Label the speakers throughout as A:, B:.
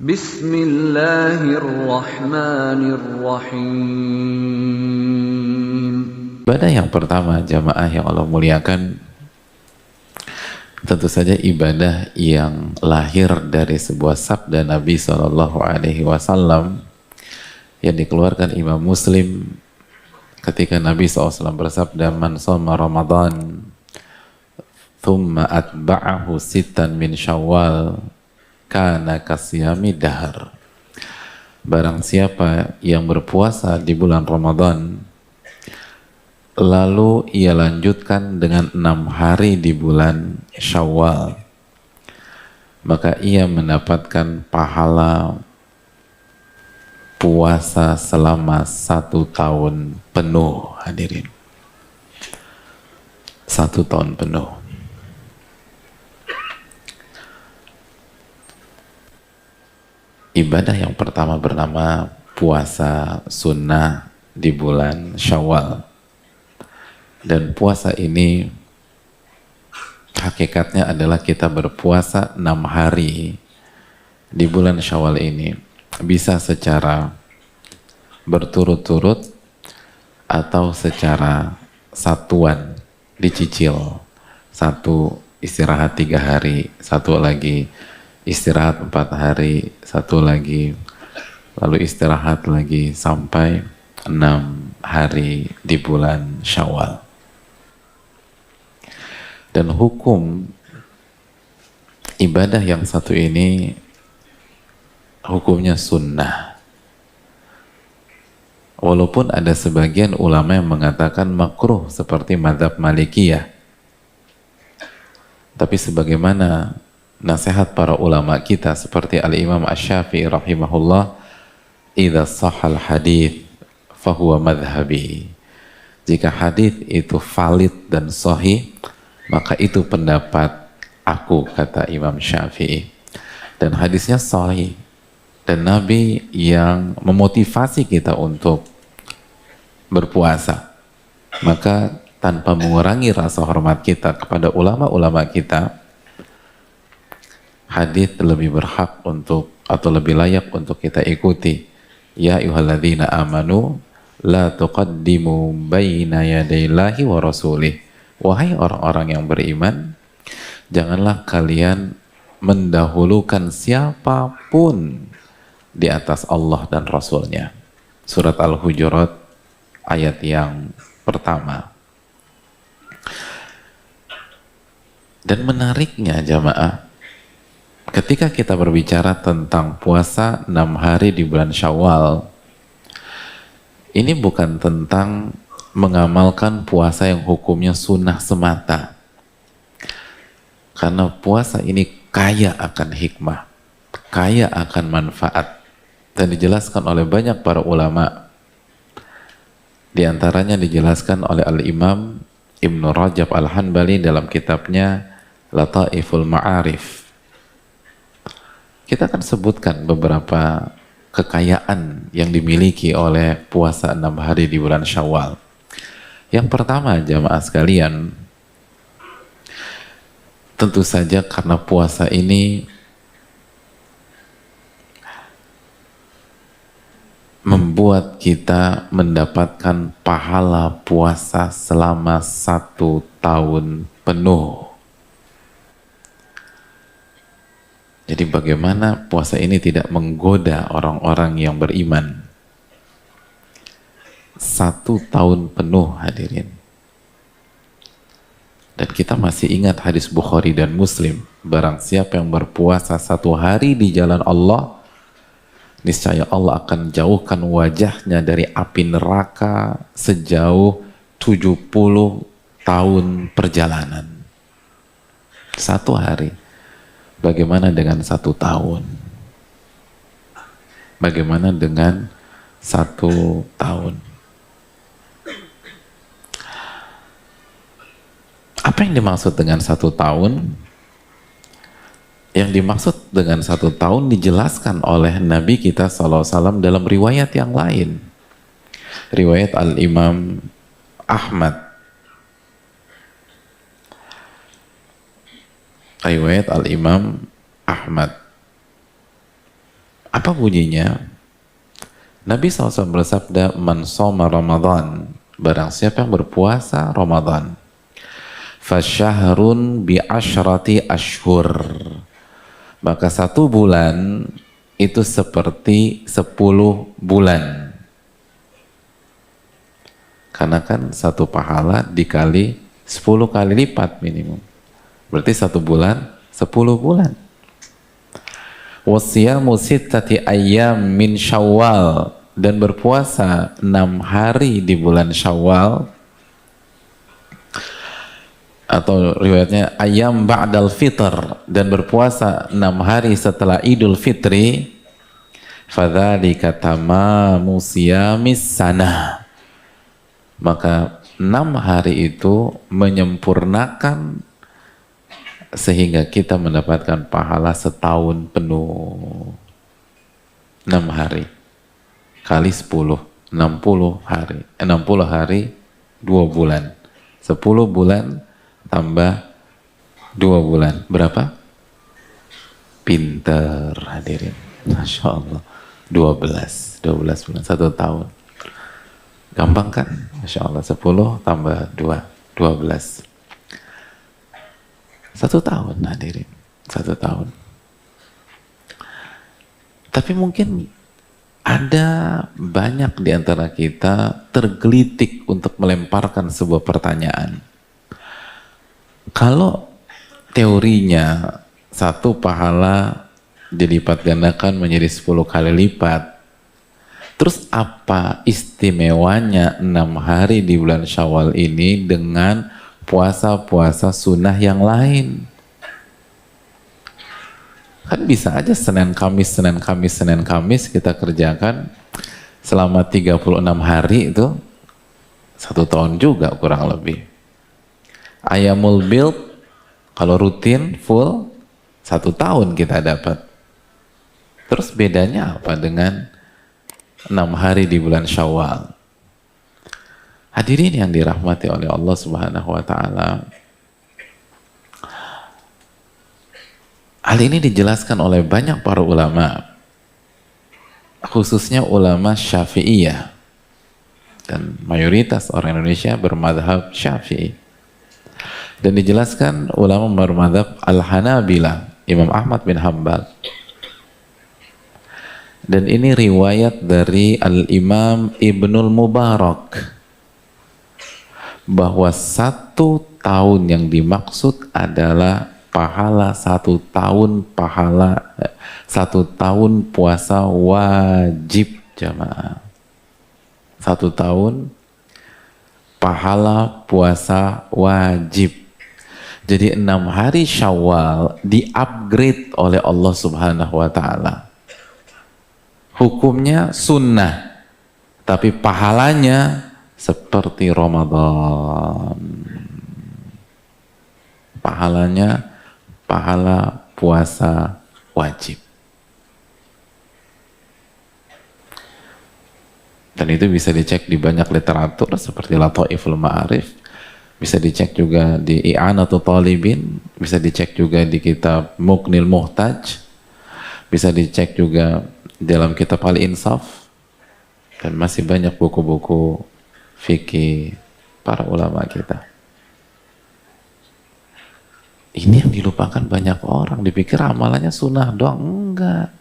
A: Bismillahirrahmanirrahim.
B: Ibadah yang pertama jamaah yang Allah muliakan, tentu saja ibadah yang lahir dari sebuah sabda Nabi SAW yang dikeluarkan Imam Muslim ketika Nabi SAW bersabda, "Man shoma Ramadan thumma atba'ahu sittan min Syawal kana kasiyami dahar." Barang siapa yang berpuasa di bulan Ramadan lalu ia lanjutkan dengan 6 hari di bulan Syawal, maka ia mendapatkan pahala puasa selama 1 tahun penuh. Hadirin, 1 tahun penuh. Ibadah yang pertama bernama puasa sunnah di bulan Syawal. Dan puasa ini hakikatnya adalah kita berpuasa 6 hari di bulan Syawal ini, bisa secara berturut-turut atau secara satuan, dicicil. 1 istirahat 3 hari, 1 lagi istirahat 4 hari, 1 lagi, lalu istirahat lagi sampai 6 hari di bulan Syawal. Dan hukum ibadah yang satu ini hukumnya sunnah. Walaupun ada sebagian ulama yang mengatakan makruh seperti mazhab Malikiyah. Tapi sebagaimana nasihat para ulama kita seperti Al-Imam Asy-Syafi'i rahimahullah, "Idza shahhal hadits fahuwa madhhabi." Jika hadis itu valid dan sahih, maka itu pendapat aku, kata Imam Syafi'i. Dan hadisnya sahih. Dan Nabi yang memotivasi kita untuk berpuasa. Maka tanpa mengurangi rasa hormat kita kepada ulama-ulama kita, hadis lebih berhak untuk, atau lebih layak untuk kita ikuti. Ya ayyuhalladzina amanu la tuqaddimu baina yadayillahi wa rasulih. Wahai orang-orang yang beriman, janganlah kalian mendahulukan siapapun di atas Allah dan Rasulnya. Surat Al-Hujurat ayat yang pertama. Dan menariknya jamaah, ketika kita berbicara tentang puasa 6 hari di bulan Syawal, ini bukan tentang mengamalkan puasa yang hukumnya sunnah semata. Karena puasa ini kaya akan hikmah, kaya akan manfaat, dan dijelaskan oleh banyak para ulama. Di antaranya dijelaskan oleh Al-Imam Ibnu Rajab Al-Hanbali dalam kitabnya Lataiful Ma'arif. Kita akan sebutkan beberapa kekayaan yang dimiliki oleh puasa 6 hari di bulan Syawal. Yang pertama jamaah sekalian, tentu saja karena puasa ini membuat kita mendapatkan pahala puasa selama 1 tahun penuh. Jadi bagaimana puasa ini tidak menggoda orang-orang yang beriman? 1 tahun penuh hadirin. Dan kita masih ingat hadis Bukhari dan Muslim, barang siapa yang berpuasa 1 hari di jalan Allah, niscaya Allah akan jauhkan wajahnya dari api neraka sejauh 70 tahun perjalanan. 1 hari. Bagaimana dengan 1 tahun? Bagaimana dengan 1 tahun? Apa yang dimaksud dengan 1 tahun? Yang dimaksud dengan 1 tahun dijelaskan oleh Nabi kita SAW dalam riwayat yang lain. Riwayat Al-Imam Ahmad. Riwayat Al-Imam Ahmad. Apa bunyinya? Nabi SAW bersabda, man shoma Ramadan, barang siapa yang berpuasa Ramadan, fasyahrun bi asyrati ashhur, maka 1 bulan itu seperti 10 bulan. Karena kan 1 pahala dikali 10 kali lipat minimum. Berarti 1 bulan 10 bulan. Wasiyamu sittati ayyam min Syawal, dan berpuasa 6 hari di bulan Syawal, atau riwayatnya ayyam ba'dal fitr, dan berpuasa 6 hari setelah Idul Fitri, fadzalika tamamu siyamis sanah, maka 6 hari itu menyempurnakan sehingga kita mendapatkan pahala setahun penuh. 6 hari kali 10, 60 hari. 60 hari 2 bulan. 10 bulan tambah 2 bulan. Berapa? Pinter hadirin. Masya Allah. 12 bulan, 1 tahun. Gampang kan? Masya Allah. 10 tambah 2, 12. 1 tahun hadirin. 1 tahun. Tapi mungkin ada banyak di antara kita tergelitik untuk melemparkan sebuah pertanyaan. Kalau teorinya 1 pahala dilipat gandakan menjadi 10 kali lipat, terus apa istimewanya 6 hari di bulan Syawal ini dengan puasa-puasa sunnah yang lain? Kan bisa aja Senin Kamis kita kerjakan selama 36 hari, itu 1 tahun juga kurang lebih. Ayamul Bid kalau rutin full 1 tahun kita dapat. Terus bedanya apa dengan 6 hari di bulan Syawal? Hadirin yang dirahmati oleh Allah Subhanahu wa taala, hal ini dijelaskan oleh banyak para ulama, khususnya ulama Syafi'iyah, dan mayoritas orang Indonesia bermadhab Syafi'i, dan dijelaskan ulama bermadhab Al-Hanabilah, Imam Ahmad bin Hanbal. Dan ini riwayat dari Al-Imam Ibnul Mubarak, bahwa 1 tahun yang dimaksud adalah pahala 1 tahun, pahala 1 tahun puasa wajib jamaah. 1 tahun pahala puasa wajib. Jadi 6 hari Syawal di-upgrade oleh Allah Subhanahu wa taala. Hukumnya sunnah, tapi pahalanya seperti Ramadan. Pahalanya pahala puasa wajib. Dan itu bisa dicek di banyak literatur seperti Lataiful Ma'arif, bisa dicek juga di I'anatul Talibin, bisa dicek juga di kitab Muqnil Muhtaj, bisa dicek juga dalam kitab Al-Insaf, dan masih banyak buku-buku fikih para ulama kita. Ini yang dilupakan banyak orang, dipikir amalannya sunnah doang. Enggak.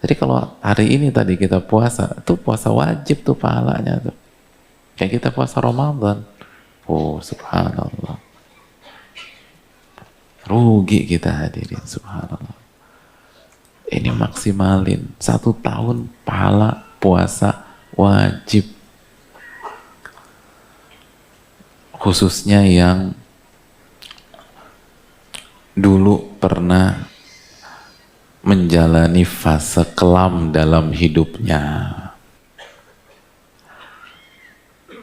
B: Jadi kalau hari ini tadi kita puasa, itu puasa wajib tuh pahalanya tuh. Kayak kita puasa Ramadan. Oh subhanallah. Rugi kita hadirin, subhanallah. Ini maksimalin 1 tahun pahala puasa wajib. Khususnya yang dulu pernah menjalani fase kelam dalam hidupnya,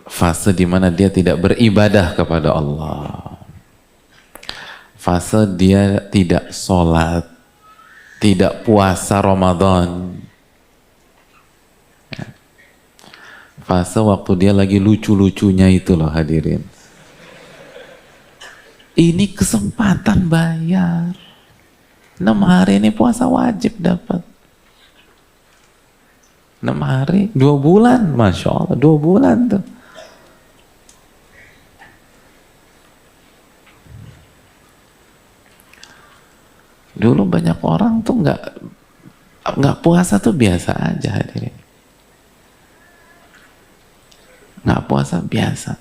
B: fase di mana dia tidak beribadah kepada Allah, fase dia tidak sholat, tidak puasa Ramadan, fase waktu dia lagi lucu-lucunya itu loh hadirin. Ini kesempatan bayar. 6 hari ini puasa wajib dapat. 6 hari, 2 bulan, Masya Allah, 2 bulan tuh. Dulu banyak orang tuh nggak puasa tuh biasa aja, hadirin. Nggak puasa biasa.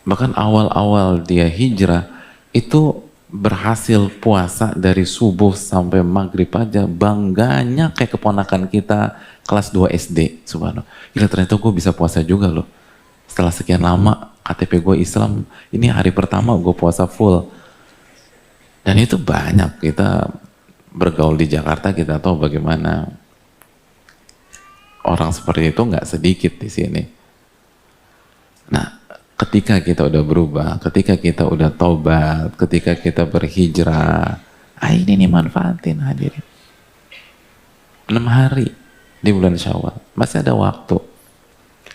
B: Bahkan awal-awal dia hijrah itu berhasil puasa dari subuh sampai maghrib aja, bangganya kayak keponakan kita kelas 2 SD. Subhanallah, gila, ternyata gue bisa puasa juga loh. Setelah sekian lama KTP gue Islam, ini hari pertama gue puasa full. Dan itu banyak, kita bergaul di Jakarta, kita tahu bagaimana orang seperti itu, nggak sedikit di sini. Nah, ketika kita udah berubah, ketika kita udah taubat, ketika kita berhijrah, ini nih manfaatin, hadirin. 6 hari di bulan Syawal, masih ada waktu.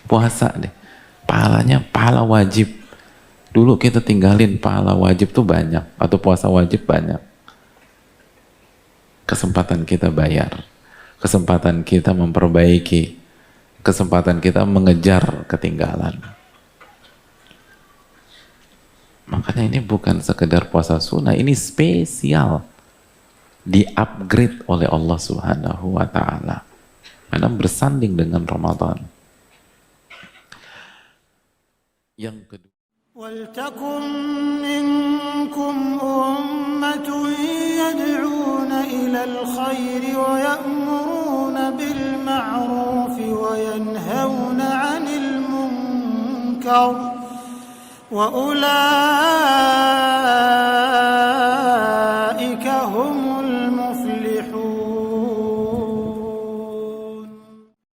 B: Puasa deh, pahalanya pahala wajib. Dulu kita tinggalin pahala wajib tuh banyak, atau puasa wajib banyak. Kesempatan kita bayar, kesempatan kita memperbaiki, kesempatan kita mengejar ketinggalan. Makanya ini bukan sekedar puasa sunnah, ini spesial, di-upgrade oleh Allah Subhanahu wa Ta'ala, karena bersanding dengan Ramadan. Yang kedua,
A: وَلْتَكُنْ مِنْكُمْ أُمَّةٌ يَدْعُونَ إِلَى الْخَيْرِ وَيَأْمُرُونَ بِالْمَعْرُوفِ وَيَنْهَوْنَ عَنِ الْمُنْكَرِ وَأُولَئِكَ هُمُ الْمُفْلِحُونَ.